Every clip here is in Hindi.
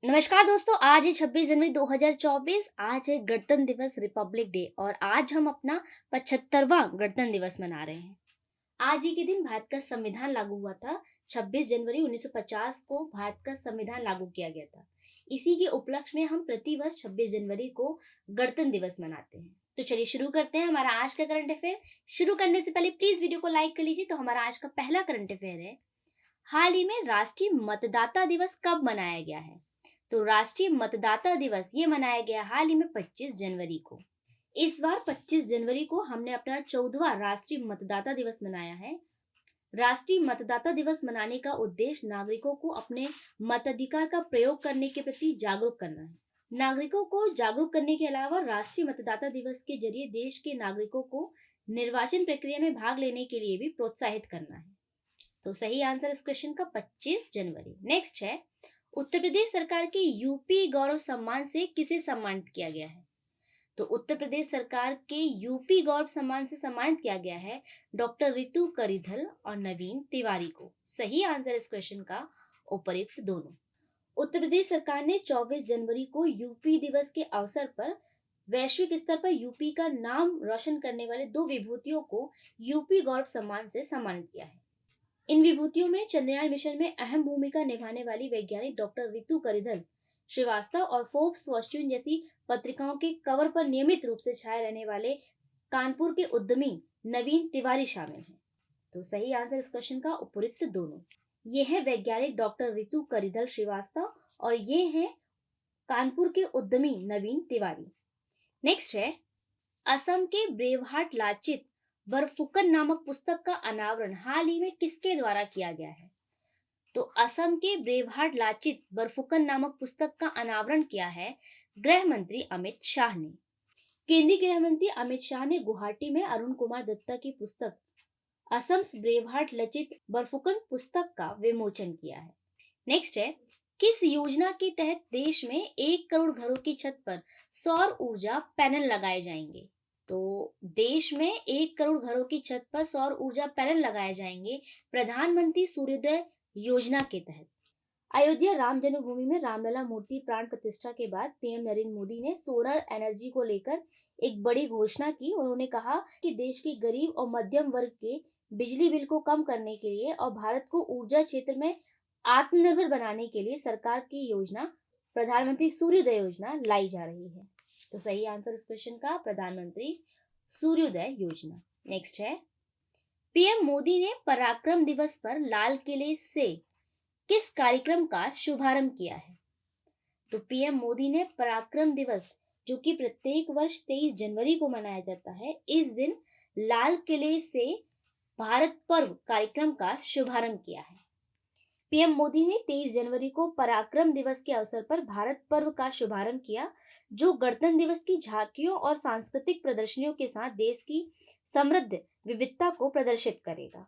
नमस्कार दोस्तों, आज है 26 जनवरी 2024। आज है गणतंत्र दिवस, रिपब्लिक डे, और आज हम अपना 75वां गणतंत्र दिवस मना रहे हैं। आज ही के दिन भारत का संविधान लागू हुआ था। 26 जनवरी 1950 को भारत का संविधान लागू किया गया था। इसी के उपलक्ष्य में हम प्रतिवर्ष 26 जनवरी को गणतंत्र दिवस मनाते हैं। तो चलिए शुरू करते हैं हमारा आज का करंट अफेयर। शुरू करने से पहले प्लीज वीडियो को लाइक कर लीजिए। तो हमारा आज का पहला करंट अफेयर है, हाल ही में राष्ट्रीय मतदाता दिवस कब मनाया गया है? तो राष्ट्रीय मतदाता दिवस ये मनाया गया हाल ही में 25 जनवरी को। इस बार 25 जनवरी को हमने अपना 14वां राष्ट्रीय मतदाता दिवस मनाया है। राष्ट्रीय मतदाता दिवस मनाने का उद्देश्य नागरिकों को अपने मताधिकार का प्रयोग करने के प्रति जागरूक करना है। नागरिकों को जागरूक करने के अलावा राष्ट्रीय मतदाता दिवस के जरिए देश के नागरिकों को निर्वाचन प्रक्रिया में भाग लेने के लिए भी प्रोत्साहित करना है। तो सही आंसर इस क्वेश्चन का 25 जनवरी। नेक्स्ट है, उत्तर प्रदेश सरकार के यूपी गौरव सम्मान से किसे सम्मानित किया गया है? तो उत्तर प्रदेश सरकार के यूपी गौरव सम्मान से सम्मानित किया गया है डॉक्टर रितु करिधल और नवीन तिवारी को। सही आंसर इस क्वेश्चन का उपर्युक्त दोनों। उत्तर प्रदेश सरकार ने 24 जनवरी को यूपी दिवस के अवसर पर वैश्विक स्तर पर यूपी का नाम रोशन करने वाले दो विभूतियों को यूपी गौरव सम्मान से सम्मानित किया है। इन विभूतियों में चंद्रयान मिशन में अहम भूमिका निभाने वाली वैज्ञानिक डॉक्टर रितु करिधल श्रीवास्तव और फोर्ब्स फॉर्च्यून जैसी पत्रिकाओं के कवर पर नियमित रूप से छाए रहने वाले कानपुर के उद्यमी नवीन तिवारी शामिल हैं। तो सही आंसर इस क्वेश्चन का उपयुक्त दोनों। ये है वैज्ञानिक डॉक्टर रितु करिधल श्रीवास्तव और ये हैं कानपुर के उद्यमी नवीन तिवारी। नेक्स्ट है, असम के ब्रेवहार्ट लाचित बरफुकन नामक पुस्तक का अनावरण हाल ही में किसके द्वारा किया गया है? तो असम के ब्रेवहार्ट लाचित बरफुकन नामक पुस्तक का अनावरण किया है गृह मंत्री अमित शाह ने। केंद्रीय गृह मंत्री अमित शाह ने गुवाहाटी में अरुण कुमार दत्ता की पुस्तक असम ब्रेवहार्ट लचित बरफुकन पुस्तक का विमोचन किया है। नेक्स्ट है, किस योजना के तहत देश में 1 करोड़ घरों की छत पर सौर ऊर्जा पैनल लगाए जाएंगे? तो देश में 1 करोड़ घरों की छत पर सौर ऊर्जा पैनल लगाए जाएंगे प्रधानमंत्री सूर्योदय योजना के तहत। अयोध्या राम जन्मभूमि में रामलला मूर्ति प्राण प्रतिष्ठा के बाद पीएम नरेंद्र मोदी ने सोलर एनर्जी को लेकर एक बड़ी घोषणा की। उन्होंने कहा कि देश के गरीब और मध्यम वर्ग के बिजली बिल को कम करने के लिए और भारत को ऊर्जा क्षेत्र में आत्मनिर्भर बनाने के लिए सरकार की योजना प्रधानमंत्री सूर्योदय योजना लाई जा रही है। तो सही आंसर इस क्वेश्चन का प्रधानमंत्री सूर्योदय योजना। नेक्स्ट है, पीएम मोदी ने पराक्रम दिवस पर लाल किले से किस कार्यक्रम का शुभारंभ किया है? तो पीएम मोदी ने पराक्रम दिवस, जो कि प्रत्येक वर्ष 23 जनवरी को मनाया जाता है, इस दिन लाल किले से भारत पर्व कार्यक्रम का शुभारंभ किया है। पीएम मोदी ने 23 जनवरी को पराक्रम दिवस के अवसर पर भारत पर्व का शुभारंभ किया, जो गणतंत्र दिवस की झांकियों और सांस्कृतिक प्रदर्शनियों के साथ देश की समृद्ध विविधता को प्रदर्शित करेगा।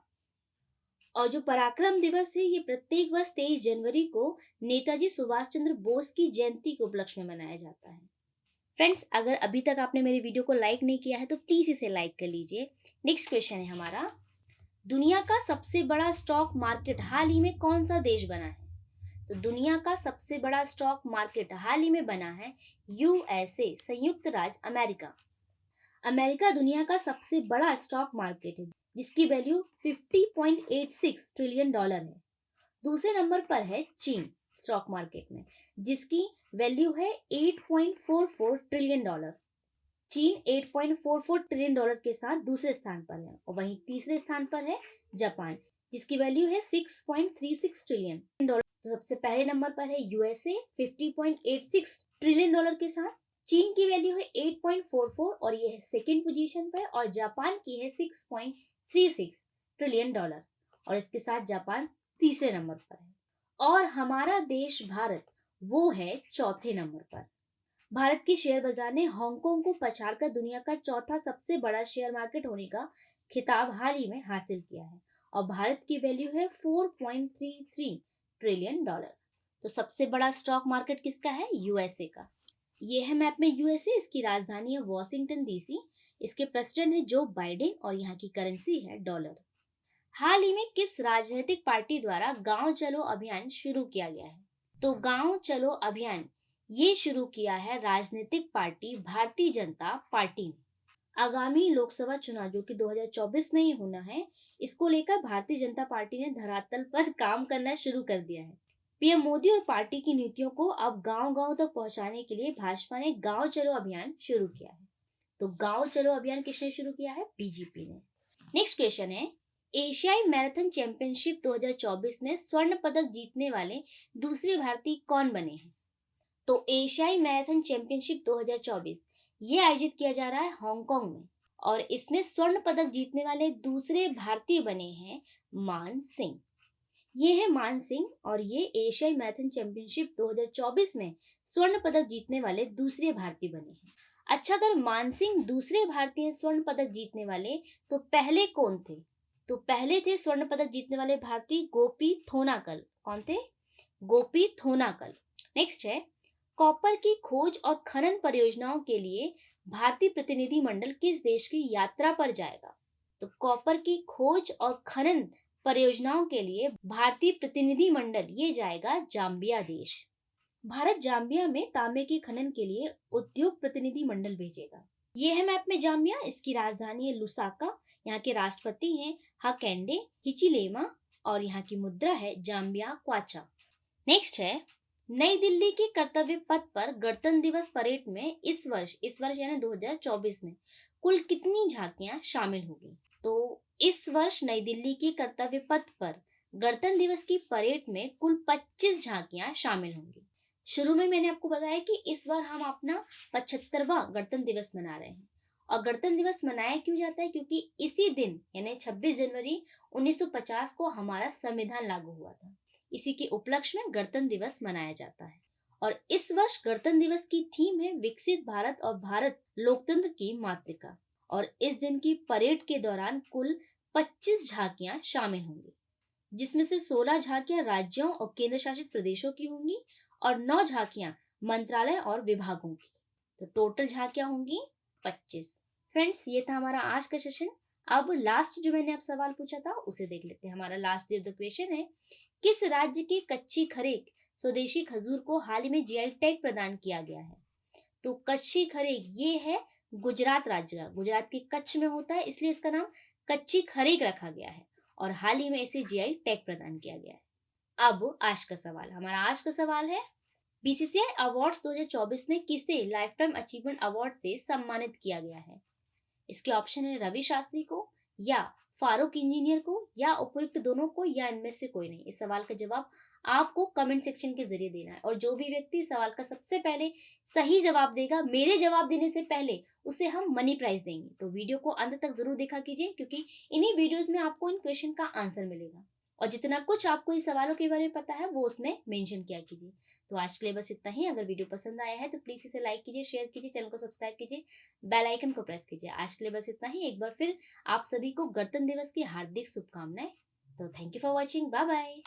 और जो पराक्रम दिवस है, ये प्रत्येक वर्ष 23 जनवरी को नेताजी सुभाष चंद्र बोस की जयंती के उपलक्ष्य में मनाया जाता है। फ्रेंड्स, अगर अभी तक आपने मेरे वीडियो को लाइक नहीं किया है तो प्लीज इसे लाइक कर लीजिए। नेक्स्ट क्वेश्चन है हमारा, दुनिया का सबसे बड़ा स्टॉक मार्केट हाल ही में कौन सा देश बना है? तो दुनिया का सबसे बड़ा स्टॉक मार्केट हाल ही में बना है यूएसए, संयुक्त राज्य अमेरिका। अमेरिका दुनिया का सबसे बड़ा स्टॉक मार्केट है, जिसकी वैल्यू 50.86 ट्रिलियन डॉलर है। दूसरे नंबर पर है चीन स्टॉक मार्केट में, जिसकी वैल्यू है 8.44 ट्रिलियन डॉलर। चीन 8.44 ट्रिलियन डॉलर के साथ दूसरे स्थान पर है, और वहीं तीसरे स्थान पर है जापान, जिसकी वैल्यू है 6.36 ट्रिलियन डॉलर। तो सबसे पहले नंबर पर है यूएसए 50.86 ट्रिलियन डॉलर के साथ। चीन की वैल्यू है 8.44 और ये है सेकेंड पोजीशन पर, और जापान की है 6.36 ट्रिलियन डॉलर, और इसके साथ जापान तीसरे नंबर पर है। और हमारा देश भारत वो है चौथे नंबर पर। भारत के शेयर बाजार ने हांगकांग को पछाड़कर दुनिया का चौथा सबसे बड़ा शेयर मार्केट होने का खिताब हाल ही में हासिल किया है, और भारत की वैल्यू है 4.33 ट्रिलियन डॉलर। तो सबसे बड़ा स्टॉक मार्केट किसका है? यूएसए का। ये है मैप में यूएसए, इसकी राजधानी है वॉशिंगटन डीसी, इसके प्रेसिडेंट है जो बाइडेन, और यहाँ की करेंसी है डॉलर। हाल ही में किस राजनीतिक पार्टी द्वारा गांव चलो अभियान शुरू किया गया है? तो गांव चलो अभियान ये शुरू किया है राजनीतिक पार्टी भारतीय जनता पार्टी ने। आगामी लोकसभा चुनाव जो कि 2024 में ही होना है, इसको लेकर भारतीय जनता पार्टी ने धरातल पर काम करना शुरू कर दिया है। पीएम मोदी और पार्टी की नीतियों को अब गांव-गांव तक पहुंचाने के लिए भाजपा ने गांव चलो अभियान शुरू किया है। तो गांव चलो अभियान किसने शुरू किया है? बीजेपी ने। नेक्स्ट क्वेश्चन है, एशियाई मैराथन चैंपियनशिप 2024 में स्वर्ण पदक जीतने वाले दूसरे भारतीय कौन बने हैं? तो एशियाई मैराथन चैंपियनशिप 2024 ये आयोजित किया जा रहा है हांगकांग में, और इसमें स्वर्ण पदक जीतने वाले दूसरे भारतीय बने हैं मान सिंह। ये है मान सिंह और ये एशियाई मैराथन चैंपियनशिप 2024 में स्वर्ण पदक जीतने वाले दूसरे भारतीय बने हैं। अच्छा, अगर मान सिंह दूसरे भारतीय स्वर्ण पदक जीतने वाले तो पहले कौन थे? तो पहले थे स्वर्ण पदक जीतने वाले भारतीय गोपी थोनाकल। कौन थे? गोपी थोनाकल। नेक्स्ट है, कॉपर की खोज और खनन परियोजनाओं के लिए भारतीय प्रतिनिधि मंडल किस देश की यात्रा पर जाएगा? तो कॉपर की खोज और खनन परियोजनाओं के लिए भारतीय प्रतिनिधि मंडल ये जाएगा जाम्बिया देश। भारत जाम्बिया में तांबे के खनन के लिए उद्योग प्रतिनिधि मंडल भेजेगा। ये है मैप में जाम्बिया, इसकी राजधानी है लुसाका, यहाँ के राष्ट्रपति हैं हकेंडे हिचिलेमा और यहाँ की मुद्रा है जाम्बिया क्वाचा। नेक्स्ट है, नई दिल्ली के कर्तव्य पथ पर गणतंत्र दिवस परेड में इस वर्ष यानी 2024 में कुल कितनी झांकियां शामिल होगी? तो इस वर्ष नई दिल्ली की कर्तव्य पथ पर गणतंत्र दिवस की परेड में कुल 25 झांकियां शामिल होंगी। शुरू में मैंने आपको बताया कि इस बार हम अपना 75वां गणतंत्र दिवस मना रहे हैं। और गणतंत्र दिवस मनाया क्यों जाता है? क्योंकि इसी दिन यानी 26 जनवरी 1950 को हमारा संविधान लागू हुआ था। इसी के उपलक्ष्य में गणतंत्र दिवस मनाया जाता है। और इस वर्ष गणतंत्र दिवस की थीम है विकसित भारत और भारत लोकतंत्र की मातृका। और इस दिन की परेड के दौरान कुल 25 झांकियां शामिल होंगी, जिसमें से 16 झांकियां राज्यों और केंद्र शासित प्रदेशों की होंगी और 9 झांकियां मंत्रालय और विभागों की। तो टोटल झांकियां होंगी 25। फ्रेंड्स, ये था हमारा आज का सेशन। अब लास्ट जो मैंने आप सवाल पूछा था उसे देख लेते हैं। हमारा लास्ट जो क्वेश्चन है, किस राज्य की कच्ची खरेक स्वदेशी खजूर को हाल ही में जीआई टैग प्रदान किया गया है? तो कच्ची खरेक ये है गुजरात राज्य का, गुजरात के कच्छ में होता है, इसलिए इसका नाम कच्ची खरेक रखा गया है और हाल ही में इसे जीआई टैग प्रदान किया गया है। अब आज का सवाल, हमारा आज का सवाल है, बीसीसीआई अवार्ड्स 2024 में किसे लाइफ टाइम अचीवमेंट अवार्ड से सम्मानित किया गया है? इसके ऑप्शन है रवि शास्त्री को, या फारूक इंजीनियर को, या उपयुक्त दोनों को, या इनमें से कोई नहीं। इस सवाल का जवाब आपको कमेंट सेक्शन के जरिए देना है, और जो भी व्यक्ति इस सवाल का सबसे पहले सही जवाब देगा मेरे जवाब देने से पहले, उसे हम मनी प्राइज देंगे। तो वीडियो को अंत तक जरूर देखा कीजिए, क्योंकि इन्हीं वीडियोस में आपको इन क्वेश्चन का आंसर मिलेगा और जितना कुछ आपको इस सवालों के बारे में पता है वो उसमें मेंशन किया कीजिए। तो आज के लिए बस इतना ही। अगर वीडियो पसंद आया है तो प्लीज इसे लाइक कीजिए, शेयर कीजिए, चैनल को सब्सक्राइब कीजिए, बेल आइकन को प्रेस कीजिए। आज के लिए बस इतना ही। एक बार फिर आप सभी को गणतंत्र दिवस की हार्दिक शुभकामनाएं। तो thank you for watching, bye bye.